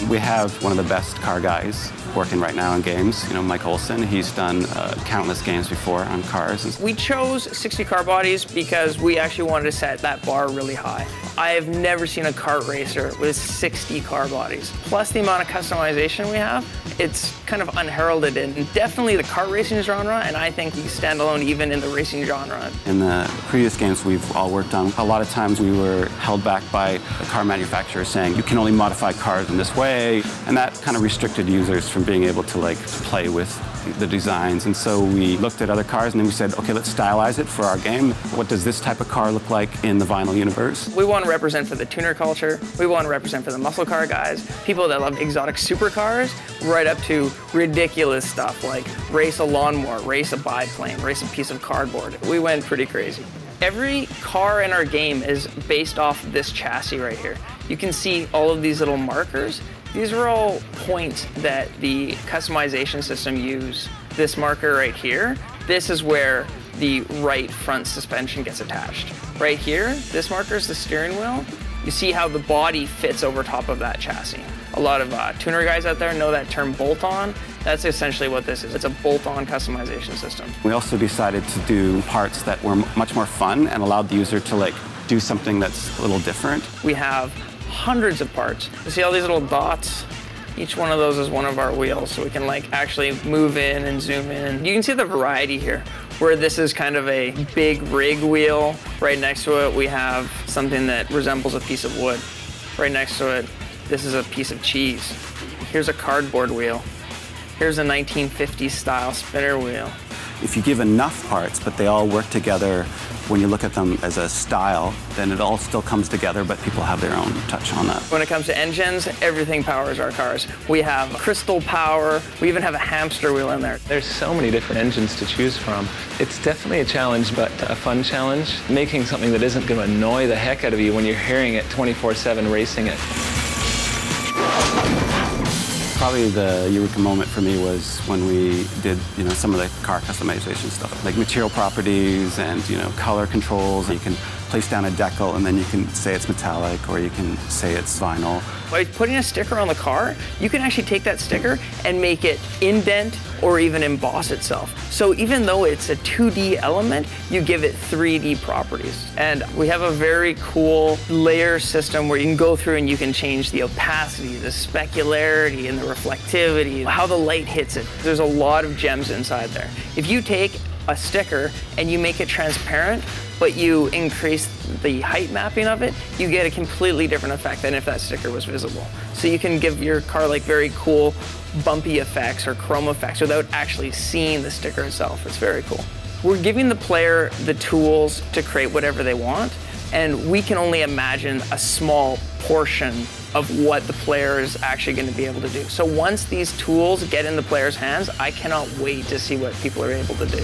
We have one of the best car guys working right now in games. You know, Mike Olson, he's done countless games before on cars. We chose 60 car bodies because we actually wanted to set that bar really high. I have never seen a kart racer with 60 car bodies. Plus the amount of customization we have, it's kind of unheralded in definitely the kart racing genre, and I think we stand alone even in the racing genre. In the previous games we've all worked on, a lot of times we were held back by the car manufacturer saying you can only modify cars in this way, and that kind of restricted users from being able to like play with the designs. And so we looked at other cars and then we said, okay, let's stylize it for our game. What does this type of car look like in the vinyl universe? We want to represent for the tuner culture. We want to represent for the muscle car guys, people that love exotic supercars, right up to ridiculous stuff like race a lawnmower, race a biplane, race a piece of cardboard. We went pretty crazy. Every car in our game is based off this chassis right here. You can see all of these little markers. These are all points that the customization system use. This marker right here, this is where the right front suspension gets attached. Right here, this marker is the steering wheel. You see how the body fits over top of that chassis. A lot of tuner guys out there know that term bolt-on. That's essentially what this is. It's a bolt-on customization system. We also decided to do parts that were much more fun and allowed the user to like do something that's a little different. We have hundreds of parts. You see all these little dots? Each one of those is one of our wheels, so we can like actually move in and zoom in. You can see the variety here, where this is kind of a big rig wheel. Right next to it, we have something that resembles a piece of wood. Right next to it, this is a piece of cheese. Here's a cardboard wheel. Here's a 1950s style spinner wheel. If you give enough parts, but they all work together, when you look at them as a style, then it all still comes together, but people have their own touch on that. When it comes to engines, everything powers our cars. We have crystal power. We even have a hamster wheel in there. There's so many different engines to choose from. It's definitely a challenge, but a fun challenge. Making something that isn't going to annoy the heck out of you when you're hearing it 24/7 racing it. Probably the eureka moment for me was when we did, some of the car customization stuff, like material properties and, color controls. You can place down a decal and then you can say it's metallic or you can say it's vinyl. By putting a sticker on the car, you can actually take that sticker and make it indent or even emboss itself. So even though it's a 2D element, you give it 3D properties. And we have a very cool layer system where you can go through and you can change the opacity, the specularity, and the reflectivity, how the light hits it. There's a lot of gems inside there. If you take a sticker and you make it transparent, but you increase the height mapping of it, you get a completely different effect than if that sticker was visible. So you can give your car like very cool bumpy effects or chrome effects without actually seeing the sticker itself. It's very cool. We're giving the player the tools to create whatever they want, and we can only imagine a small portion of what the player is actually going to be able to do. So once these tools get in the player's hands, I cannot wait to see what people are able to do.